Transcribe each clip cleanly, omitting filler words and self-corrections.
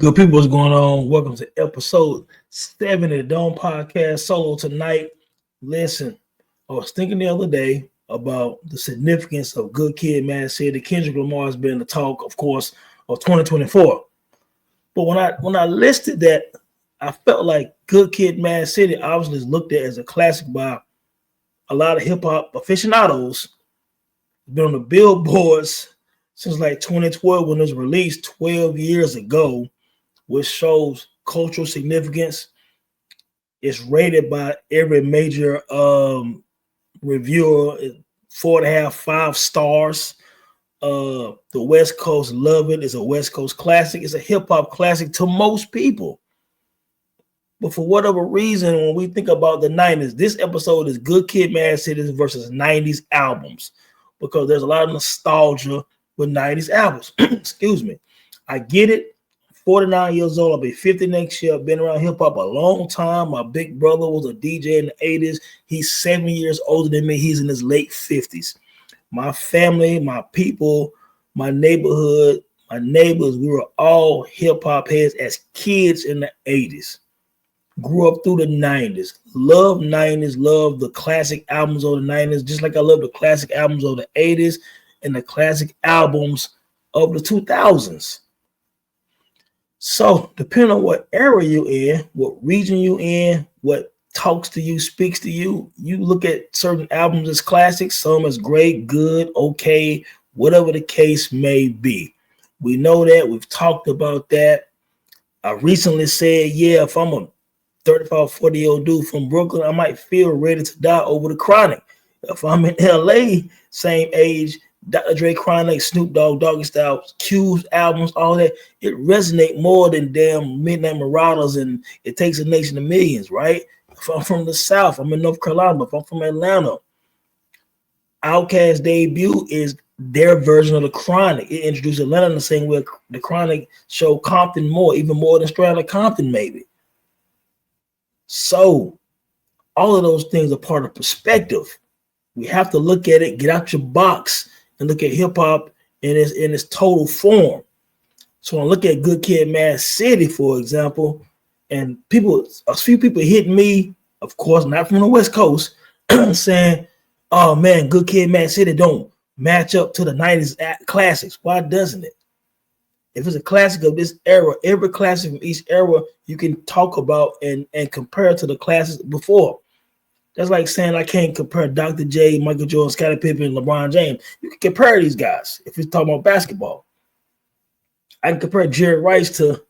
Good people, what's going on? Welcome to episode 7 of the Dome Podcast solo tonight. Listen, I was thinking the other day about the significance of Good Kid, Mad City. Kendrick Lamar has been the talk, of course, of 2024. But when I listed that, I felt like Good Kid, Mad City obviously is looked at as a classic by a lot of hip hop aficionados. It's been on the billboards since like 2012 when it was released 12 years ago, which shows cultural significance. It's rated by every major reviewer, 4.5, 5 stars. The West Coast love it. It's a West Coast classic. It's a hip hop classic to most people. But for whatever reason, when we think about the 90s, this episode is Good Kid, Mad City versus 90s albums, because there's a lot of nostalgia with 90s albums. Excuse me. I get it. 49 years old. I'll be 50 next year. I've been around hip hop a long time. My big brother was a DJ in the 80s. He's 7 years older than me. He's in his late 50s. My family, my people, my neighborhood, my neighbors, we were all hip hop heads as kids in the 80s. Grew up through the 90s. Love 90s. Love the classic albums of the 90s, just like I love the classic albums of the 80s and the classic albums of the 2000s. So, depending on what era you're in, what region you're in, what talks to you, speaks to you, you look at certain albums as classics, some as great, good, okay, whatever the case may be. We know that. We've talked about that. I recently said, yeah, if I'm a 35, 40-year-old dude from Brooklyn, I might feel ready to die over the Chronic. If I'm in LA, same age, Dr. Dre, Chronic, Snoop Dogg, Doggy Style, Q's albums, all that, it resonates more than damn Midnight Marauders and It Takes a Nation of Millions, right? If I'm from the South, I'm in North Carolina, but if I'm from Atlanta, Outkast's debut is their version of the Chronic. It introduced Atlanta in the same way the Chronic showed Compton more, even more than Straight Outta Compton, maybe. So, all of those things are part of perspective. We have to look at it, get out your box, and look at hip hop in its total form. So when I look at Good Kid, Mad City, for example, and a few people hit me, of course, not from the West Coast, saying, "Oh man, Good Kid, Mad City don't match up to the 90s classics." Why doesn't it? If it's a classic of this era, every classic from each era you can talk about and compare to the classics before. That's like saying I can't compare Dr. J, Michael Jordan, Scottie Pippen, and LeBron James. You can compare these guys if you're talking about basketball. I can compare Jerry Rice to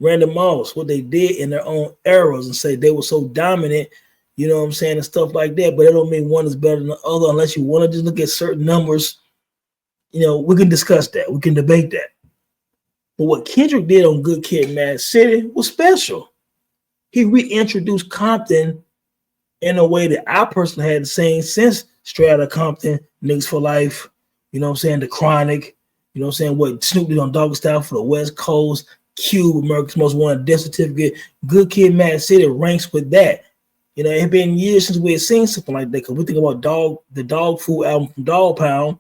Randy Moss, what they did in their own eras, and say they were so dominant, you know what I'm saying, and stuff like that. But it don't mean one is better than the other unless you want to just look at certain numbers. You know, we can discuss that. We can debate that. But what Kendrick did on Good Kid, Mad City was special. He reintroduced Compton in a way that I personally hadn't seen since Straight Outta Compton, Niggas for Life, you know what I'm saying, The Chronic, you know what I'm saying, what Snoop did on Doggy Style for the West Coast, Cube, America's Most Wanted Death Certificate. Good Kid, Mad City ranks with that. You know, it had been years since we had seen something like that, because we think about the Dog Food album from Dog Pound.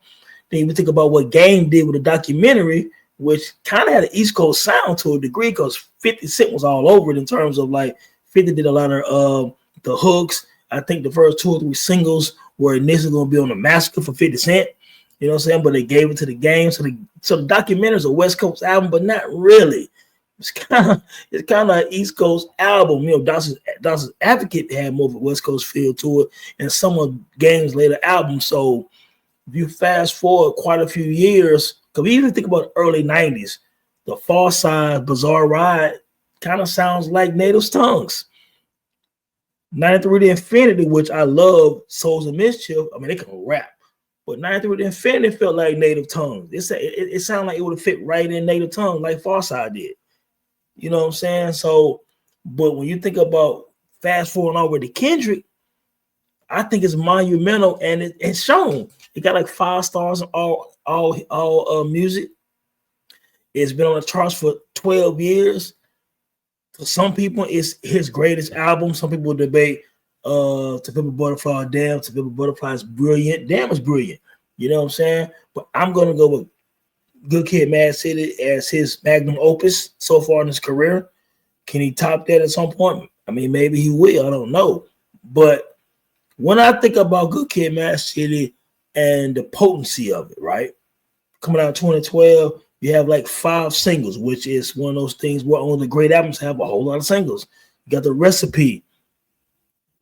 Then we think about what Game did with the documentary, which kind of had an East Coast sound to a degree, because 50 Cent was all over it in terms of like 50 did a lot of the hooks. I think the first 2 or 3 singles were initially going to be on the Massacre for 50 Cent. You know what I'm saying? But they gave it to the Game. So the documentary is a West Coast album, but not really. It's kind of an East Coast album. You know, Dawson's Advocate had more of a West Coast feel to it, and some of Game's later albums. So if you fast forward quite a few years, because we even think about the early 90s, the Far Side, Bizarre Ride kind of sounds like Native Tongues. 93 to Infinity, which I love, Souls of Mischief. I mean, they can rap, but 93 to Infinity felt like Native Tongues. It sounded like it would have fit right in Native Tongues, like Farside did. You know what I'm saying? So, but when you think about fast forward over to Kendrick, I think it's monumental, and it's shown. It got like 5 stars in all music. It's been on the charts for 12 years. For some people, it's his greatest album. Some people debate To Pimp a Butterfly, Damn. To Pimp a Butterfly is brilliant. Damn is brilliant. You know what I'm saying? But I'm going to go with Good Kid, Mad City as his magnum opus so far in his career? Can he top that at some point? I mean, maybe he will. I don't know. But when I think about Good Kid, Mad City and the potency of it, right? Coming out in 2012, you have like 5 singles, which is one of those things where only the great albums have a whole lot of singles. You got The Recipe,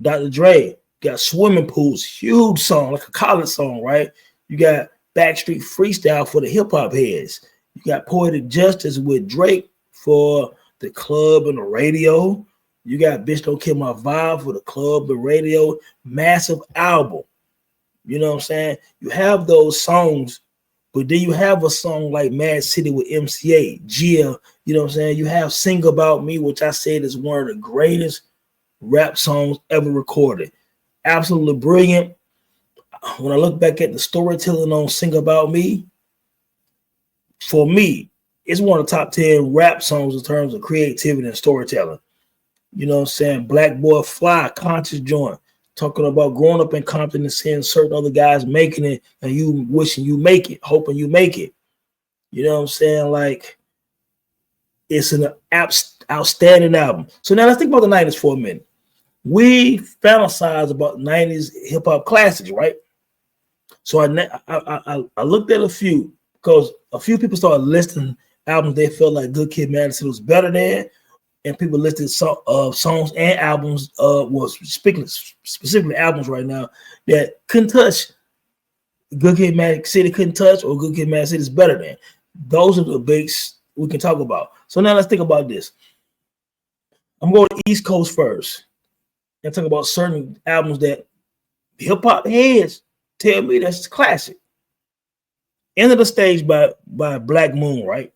Dr. Dre, you got Swimming Pools, huge song, like a college song, right? You got Backstreet Freestyle for the hip hop heads. You got Poetic Justice with Drake for the club and the radio. You got Bitch Don't Kill My Vibe for the club and radio. Massive album. You know what I'm saying? You have those songs, but then you have a song like Mad City with MCA, Gia. You know what I'm saying? You have Sing About Me, which I said is one of the greatest rap songs ever recorded. Absolutely brilliant. When I look back at the storytelling on Sing About Me, for me, it's one of the top 10 rap songs in terms of creativity and storytelling. You know what I'm saying? Black Boy Fly, conscious joint, talking about growing up in Compton and seeing certain other guys making it and you wishing you make it, hoping you make it. You know what I'm saying? Like, it's an outstanding album. So now let's think about the 90s for a minute. We fantasize about 90s hip-hop classics, right? So I looked at a few because a few people started listing albums they felt like Good Kid, Mad City was better than, and people listed songs and albums, speaking specifically albums right now, that couldn't touch Good Kid, Mad City couldn't touch, or Good Kid, Mad City is better than. Those are the debates we can talk about. So now let's think about this. I'm going to East Coast first and talk about certain albums that hip-hop heads tell me that's classic. End of the Stage by Black Moon, right?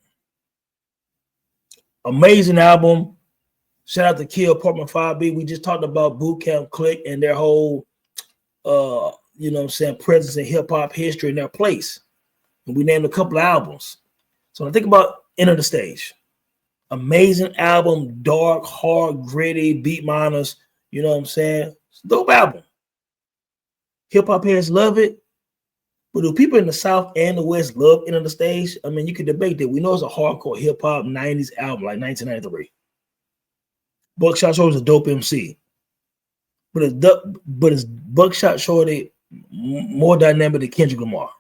Amazing album. Shout out to Kill Apartment 5B. We just talked about Boot Camp Click and their whole, you know what I'm saying, presence in hip-hop history and their place. And we named a couple of albums. So when I think about End of the Stage, amazing album, dark, hard, gritty, beat miners, you know what I'm saying? It's a dope album. Hip-hop heads love it. But do people in the South and the West love End of the Stage? I mean, you can debate that. We know it's a hardcore hip-hop 90s album, like 1993. Buckshot Shorty's a dope MC. But it's Buckshot Shorty more dynamic than Kendrick Lamar.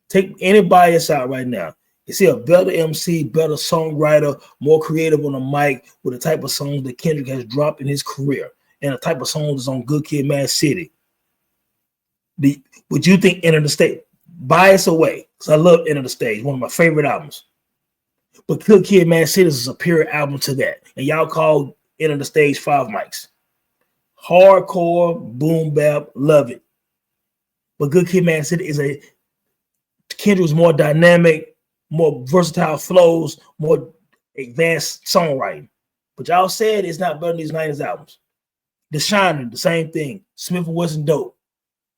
Take any bias out right now. Is he a better MC, better songwriter, more creative on the mic with the type of songs that Kendrick has dropped in his career and the type of songs that's on Good Kid, Mad City? Would you think End of the Stage? Bias away, because I love End of the Stage, one of my favorite albums. But Good Kid, Mad City is a superior album to that. And y'all call End of the Stage 5 mics. Hardcore, boom bap, love it. But Good Kid, Mad City is Kendrick's more dynamic, more versatile flows, more advanced songwriting. But y'all said it's not better than these 90s albums. The Shining, the same thing. Smith & Wesson dope.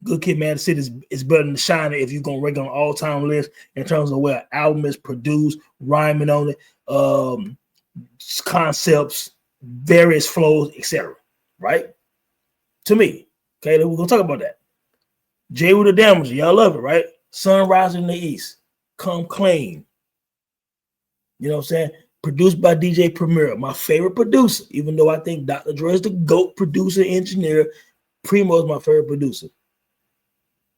Good Kid, Mad City is better than The Shining if you're going to rank on an all-time list in terms of where an album is produced, rhyming on it, concepts, various flows, etc. Right? To me. Okay, we're going to talk about that. J. Rue the Damager, y'all love it, right? Sunrise in the East, Come Clean. You know what I'm saying? Produced by DJ Premier, my favorite producer, even though I think Dr. Dre is the GOAT producer, engineer. Primo is my favorite producer.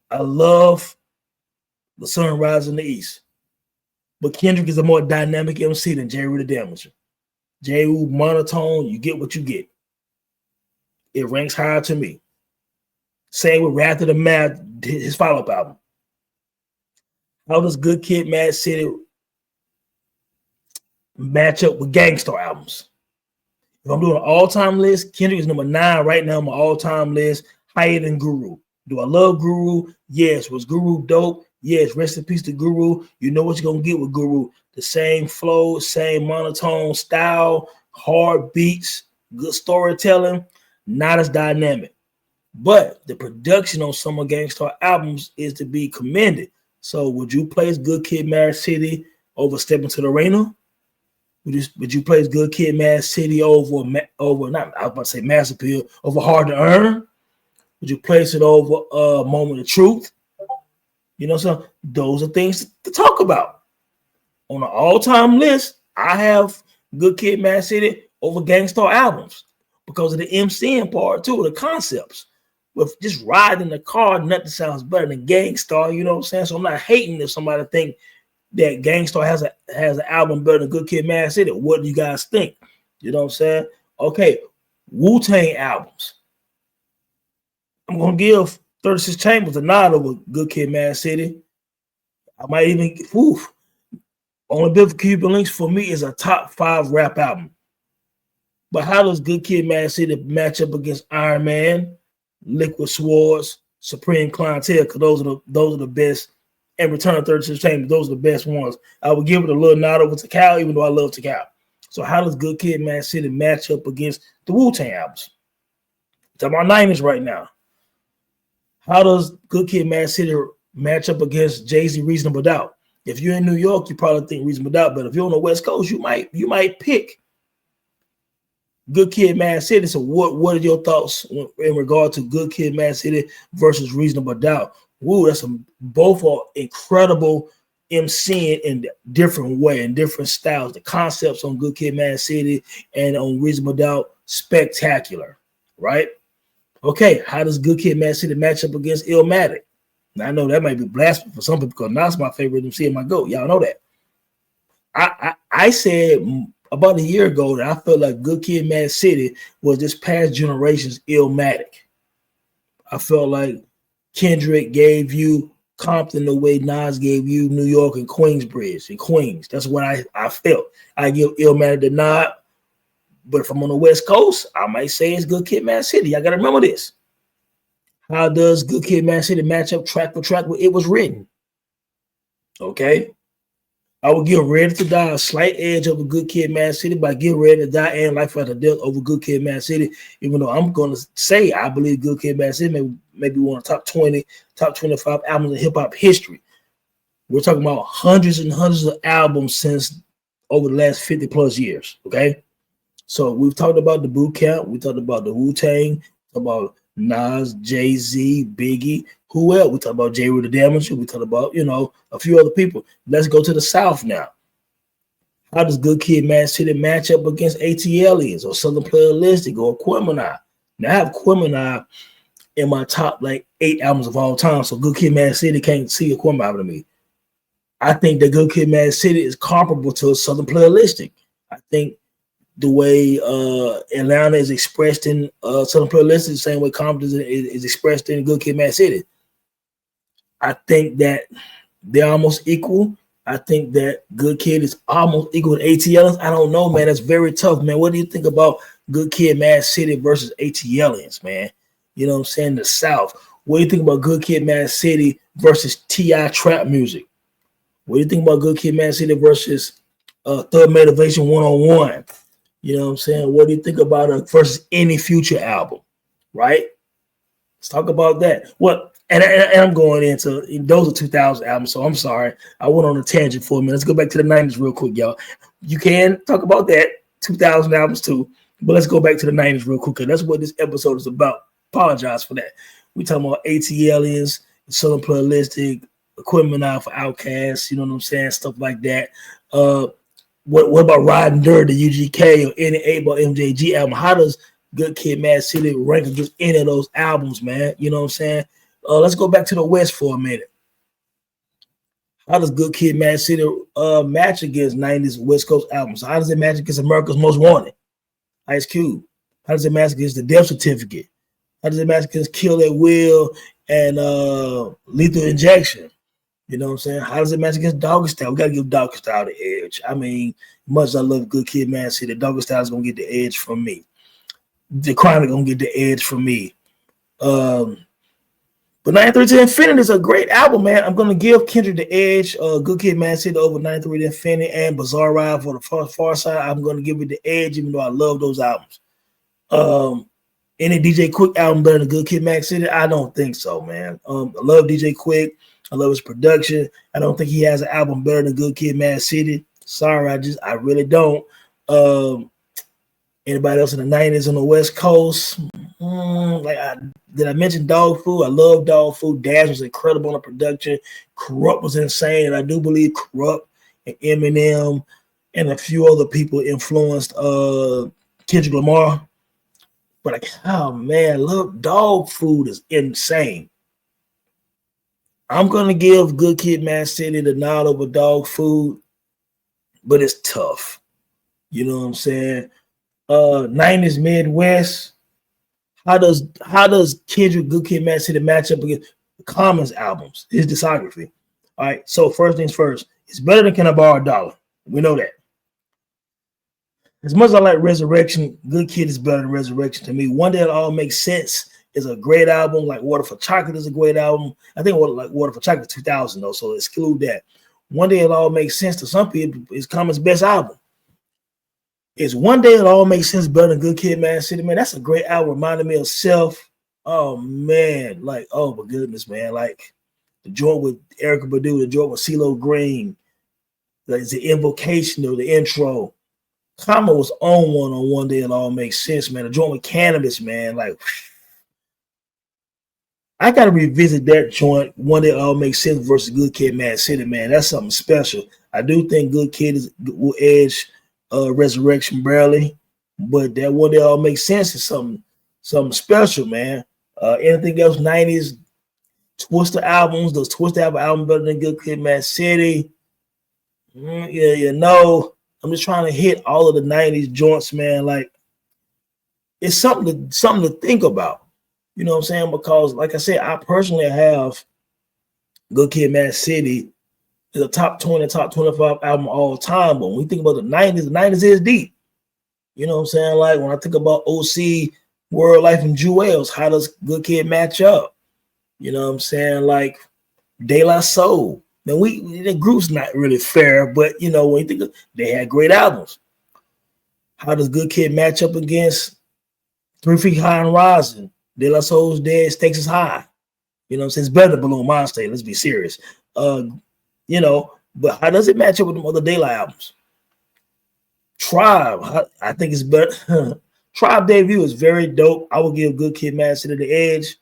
I love the Sunrise in the East. But Kendrick is a more dynamic MC than J. Rue the Damager. J. Rue, monotone, you get what you get. It ranks higher to me. Same with Wrath of the Mad, his follow-up album. How does Good Kid, Mad City match up with Gangstar albums? If I'm doing an all-time list, Kendrick is number 9 right now on my all-time list, higher than Guru. Do I love Guru? Yes. Was Guru dope? Yes. Rest in peace to Guru. You know what you're going to get with Guru. The same flow, same monotone style, hard beats, good storytelling, not as dynamic. But the production on some of Gangstar albums is to be commended. So would you place Good Kid, Mad City over Step Into the Arena? Would you place Good Kid, Mad City over not I was about to say Mass Appeal, over Hard to Earn? Would you place it over Moment of Truth? You know, so those are things to talk about. on an all-time list, I have Good Kid, Mad City over Gang Starr albums because of the MCing part too, the concepts. With just riding the car, nothing sounds better than Gang Starr. You know what I'm saying? So I'm not hating if somebody think that Gang Starr has an album better than Good Kid, Mad City. What do you guys think? You know what I'm saying? Okay, Wu-Tang albums. I'm gonna give 36 Chambers a nod over Good Kid, Mad City. I might even Only Bit for Cuban Links for me is a top 5 rap album. But how does Good Kid, Mad City match up against Iron Man, Liquid Swords, Supreme Clientele? Because those are the best. And Return of 36 Chambers, those are the best ones. I would give it a little nod over to Cal, even though I love to Cal. So how does Good Kid, Mad City match up against the Wu-Tang albums? Talking about 90's right now. How does Good Kid, Mad City match up against Jay-Z, Reasonable Doubt? If you're in New York, you probably think Reasonable Doubt, but if you're on the West Coast, you might pick Good Kid, Mad City. So what are your thoughts in regard to Good Kid, Mad City versus Reasonable Doubt? Woo, both are incredible MCing in a different way, in different styles. The concepts on Good Kid, Mad City and on Reasonable Doubt, spectacular, right? Okay, how does Good Kid, Mad City match up against Illmatic? Now, I know that might be blasphemy for some people because that's my favorite MC in my GOAT. Y'all know that. I said about a year ago that I felt like Good Kid, Mad City was this past generation's Illmatic. I felt like Kendrick gave you Compton the way Nas gave you New York and Queensbridge and Queens. That's what I felt. I give Illmatic the nod, but if I'm on the West Coast, I might say it's Good Kid, Mad City. Y'all got to remember this. How does Good Kid, Mad City match up track for track where it was written? Okay. I would give Ready to Die a slight edge over Good Kid, Mad City, but I give Ready to Die and Life After Death over Good Kid, Mad City, even though I'm going to say I believe Good Kid, Mad City maybe one of the top 20, top 25 albums in hip-hop history. We're talking about hundreds and hundreds of albums since over the last 50 plus years, okay? So we've talked about the Boot Camp. We talked about the Wu-Tang, about Nas, Jay-Z, Biggie. Who else? We talked about J. Rue the Damager. We talked about, a few other people. Let's go to the South now. How does Good Kid, Mad City match up against ATLiens or Southern Playalistic or Quemini? Now, I have Quemini in my top 8 albums of all time, so Good Kid, Mad City can't see a Quemini album to me. I think that Good Kid, Mad City is comparable to Southern Playalistic. I think the way Atlanta is expressed in Southern Playalistic, the same way Compton is expressed in Good Kid, Mad City. I think that they're almost equal. I think that Good Kid is almost equal to ATLiens. I don't know, man. That's very tough, man. What do you think about Good Kid, Mad City versus ATLiens, man? You know what I'm saying? The South. What do you think about Good Kid, Mad City versus T.I. trap music? What do you think about Good Kid, Mad City versus Thug Motivation 101? You know what I'm saying? What do you think about it versus any Future album, right? Let's talk about that. And I'm going into, those are 2000 albums, so I'm sorry. I went on a tangent for a minute. Let's go back to the 90s real quick, y'all. You can talk about that, 2000 albums too, but let's go back to the 90s real quick, because that's what this episode is about. Apologize for that. We talking about ATLiens, Southern Playalistic, Equipment for Outcasts, you know what I'm saying? Stuff like that. What about Riding Dirty, the UGK, or any 8-Ball MJG album? How does Good Kid, Mad City rank against any of those albums, man? You know what I'm saying? Let's go back to the West for a minute. How does Good Kid, Mad City match against 90s West Coast albums? How does it match against America's Most Wanted, Ice Cube? How does it match against The Death Certificate? How does it match against Kill at Will and Lethal Injection? You know what I'm saying? How does it match against Doggy Style? We got to give Doggy Style the edge. I mean, much as I love Good Kid, Mad City, Doggy Style is going to get the edge from me. The Chronic going to get the edge from me. But 93 to Infinity is a great album, man. I'm going to give Kendrick the edge. Good Kid, Mad City over 93 to Infinity and Bizarre Ride for the Far Side. I'm going to give it the edge, even though I love those albums. Any DJ Quick album better than Good Kid, Mad City? I don't think so, man. I love DJ Quick. I love his production. I don't think he has an album better than Good Kid, Mad City. Sorry, I really don't. Anybody else in the 90s on the West Coast? Did I mention Dog Food? I love Dog Food. Daz was incredible on the production. Corrupt was insane, and I do believe Corrupt and Eminem and a few other people influenced Kendrick Lamar. But like, oh man, look, dog food is insane. I'm gonna give Good Kid, Mad City the nod over dog food, but it's tough. You know what I'm saying? 90s Midwest. How does Kendrick, Good Kid, Mad City match up against Common's albums, his discography? All right, so first things first, it's better than Can I Borrow a Dollar? We know that. As much as I like Resurrection, Good Kid is better than Resurrection to me. One Day It All Makes Sense is a great album. Like Water for Chocolate is a great album. I think like Water for Chocolate 2000 though, so exclude that. One Day It All Makes Sense to some people is Common's best album. Is One Day It All Makes Sense better than Good Kid, Mad City? Man, that's a great album. Reminded me of Self. Oh man, like oh my goodness, man, like the joint with Erykah Badu, the joint with CeeLo Green, like the invocation or the intro. Common was on One Day It All Makes Sense, man. The joint with Cannabis, man. Like, I got to revisit that joint, One Day It All Makes Sense versus Good Kid, Mad City, man. That's something special. I do think Good Kid will edge Resurrection barely, but that One Day It All Makes Sense is something special, man. Anything else, 90s, Twister albums, those Twister album better than Good Kid, Mad City? Yeah, you know. I'm just trying to hit all of the 90s joints, man. Like, it's something to think about. You know what I'm saying? Because, like I said, I personally have Good Kid, Mad City is a top 20, top 25 album all time. But when we think about the 90s is deep. You know what I'm saying? Like, when I think about OC, World Life, and Jewels, how does Good Kid match up? You know what I'm saying? Like, De La Soul. Now, the group's not really fair, but you know, when you think of, they had great albums. How does Good Kid match up against 3 Feet High and Rising? De La Soul's Dead, Stakes is High. You know what I'm saying? It's better than Balloon Mind State. Let's be serious. You know, but how does it match up with the other De La albums? Tribe, I think it's better. Tribe debut is very dope. I would give Good Kid, Mad City the edge.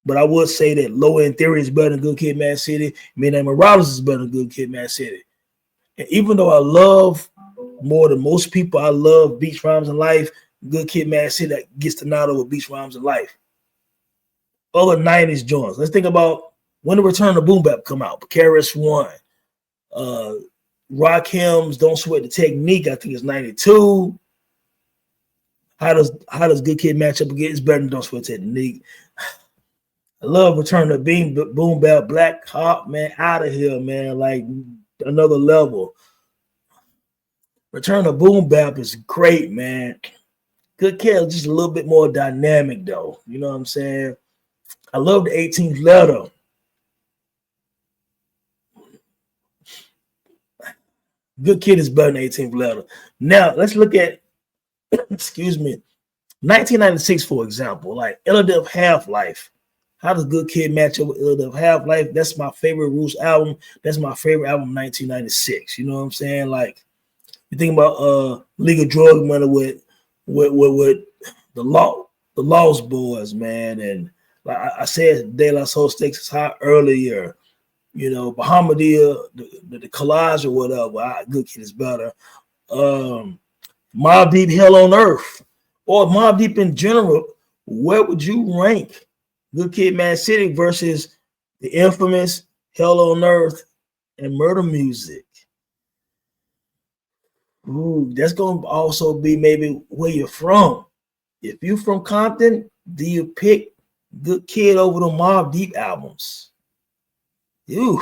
But I would say that Low End Theory is better than Good Kid, Mad City. Midnight Marauders is better than Good Kid, Mad City. And even though I love more than most people, I love Beats, Rhymes, and Life, Good Kid, Mad City that gets the nod over Beats, Rhymes, and Life. Other 90s joints. Let's think about when the Return of Boom Bap come out. KRS-One. Rakim's Don't Sweat the Technique, I think it's 92. How does Good Kid match up against? It's better than Don't Sweat the Technique. I love Return to Boom Bap, Black Cop, man, out of here, man, like another level. Return to Boom Bap is great, man. Good Kid is just a little bit more dynamic, though. You know what I'm saying? I love the 18th Letter. Good Kid is better than 18th Letter. Now, let's look at, excuse me, 1996, for example, like Illidep Half-Life. How does Good Kid match up with Illidep Half-Life? That's my favorite Roots album. That's my favorite album, 1996. You know what I'm saying? Like, you think about Legal Drug Money with the Lost Boys, man. And like I said, De La Soul Stakes is High earlier. You know, Bahamadia, the Collage or whatever. Good Kid is better. Mobb Deep, Hell on Earth, or Mobb Deep in general. Where would you rank Good Kid, Mad City versus the infamous Hell on Earth and Murder Music? Ooh, that's going to also be maybe where you're from. If you're from Compton, do you pick Good Kid over the Mobb Deep albums? Ooh,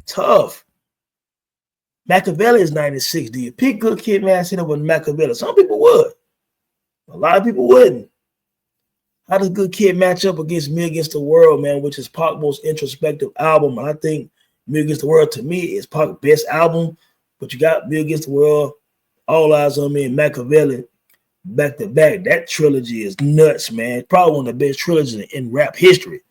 tough. Machiavelli is 96. Do you pick Good Kid, Mad City over Machiavelli? Some people would. A lot of people wouldn't. How does Good Kid match up against Me Against the World, man, which is Pac's most introspective album? And I think Me Against the World, to me, is Pac's best album. But you got Me Against the World, All Eyes on Me, and Machiavelli back to back. That trilogy is nuts, man. Probably one of the best trilogies in rap history.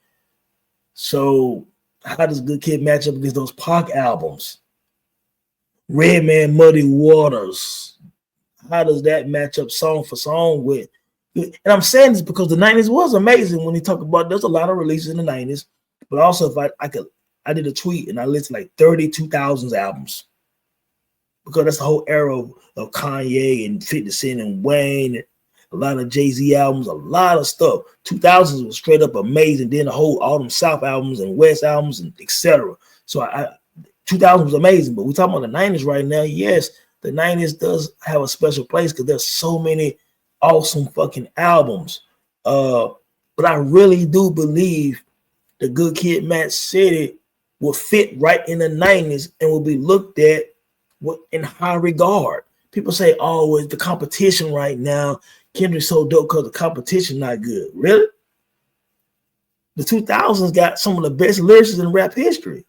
So how does Good Kid match up against those Pac albums? Redman, Muddy Waters. How does that match up song for song with? And I'm saying this because the 90s was amazing when you talk about, there's a lot of releases in the 90s, but also if I did a tweet and I listed like 32,000 albums. because that's the whole era of Kanye and 50 Cent and Wayne and a lot of Jay-Z albums, a lot of stuff. 2000s was straight up amazing. Then the whole Autumn South albums and West albums and etc. So 2000 was amazing, but we're talking about the 90s right now. Yes, the 90s does have a special place because there's so many awesome fucking albums. But I really do believe the Good Kid, Mad City will fit right in the 90s and will be looked at in high regard. People say, oh, it's the competition right now. Kendrick's so dope because the competition not good. Really? The 2000s got some of the best lyricists in rap history.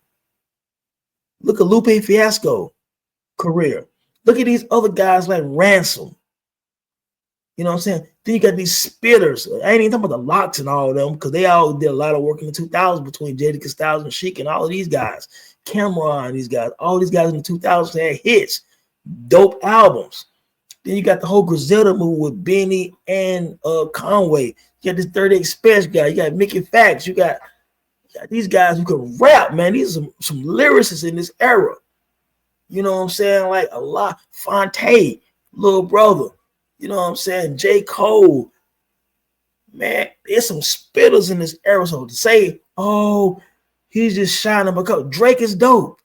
Look at Lupe Fiasco career. Look at these other guys like Ransom. You know what I'm saying? Then you got these spitters. I ain't even talking about the Locks and all of them because they all did a lot of work in the 2000s between Jadakiss Styles and Chic and all of these guys. Cameron, these guys, all these guys in the 2000s had hits, dope albums. Then you got the whole Griselda move with Benny and Conway. You got this 30 Express guy. You got Mickey Fax. You got these guys who can rap, man. These are some lyricists in this era. You know what I'm saying? Like a lot. Fonte, Little Brother. You know what I'm saying? J. Cole. Man, there's some spitters in this era. So to say, oh, he's just shining because Drake is dope.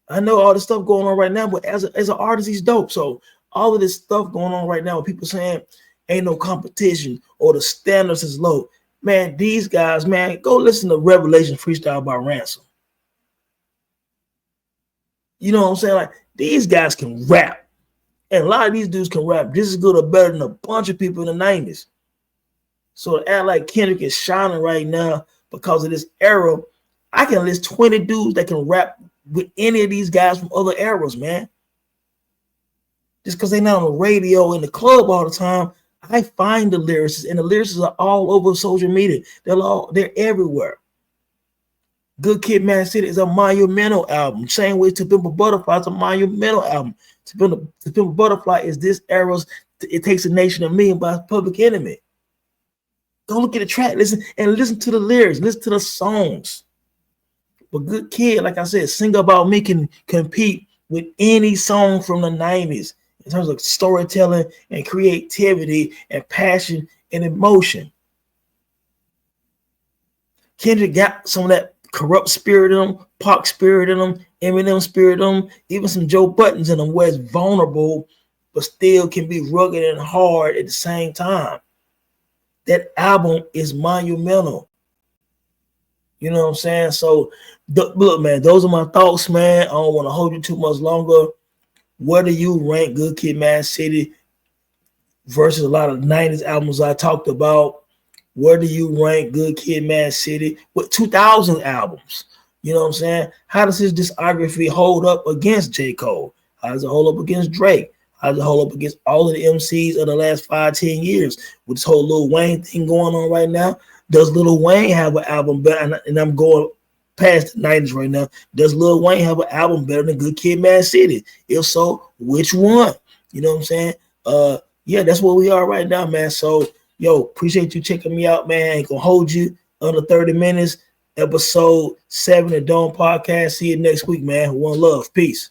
I know all the stuff going on right now, but as an artist, he's dope. So all of this stuff going on right now with people saying ain't no competition or the standards is low. Man, these guys, man, go listen to Revelation Freestyle by Ransom. You know what I'm saying? Like, these guys can rap. And a lot of these dudes can rap just as good or better than a bunch of people in the 90s. So to act like Kendrick is shining right now because of this era, I can list 20 dudes that can rap with any of these guys from other eras, man. Just because they're not on the radio in the club all the time, I find the lyricists, and the lyricists are all over social media. They're everywhere. Good Kid, Mad City is a monumental album. Same way To Pimp a Butterfly is a monumental album. To Pimp a Butterfly is this era's It Takes a Nation of Me by Public Enemy. Go look at the track, listen to the lyrics, listen to the songs. But Good Kid, like I said, Sing About Me can compete with any song from the 90s in terms of storytelling and creativity and passion and emotion. Kendrick got some of that Corrupt spirit in them, Pac spirit in them, Eminem spirit in them, even some Joe Buttons in them where it's vulnerable, but still can be rugged and hard at the same time. That album is monumental. You know what I'm saying? So, look, man, those are my thoughts, man. I don't want to hold you too much longer. Where do you rank Good Kid, Mad City versus a lot of 90s albums I talked about? Where do you rank Good Kid, Mad City with 2000 albums? You know what I'm saying? How does his discography hold up against J. Cole? How does it hold up against Drake? How does it hold up against all of the MCs of the last 5-10 years? With this whole Lil Wayne thing going on right now, does Lil Wayne have an album better? And I'm going past the 90s right now. Does Lil Wayne have an album better than Good Kid, Mad City? If so, which one? You know what I'm saying? Yeah, that's where we are right now, man. So, yo, appreciate you checking me out, man. Ain't gonna hold you under 30 minutes. Episode 7 of Dawn Podcast. See you next week, man. One love. Peace.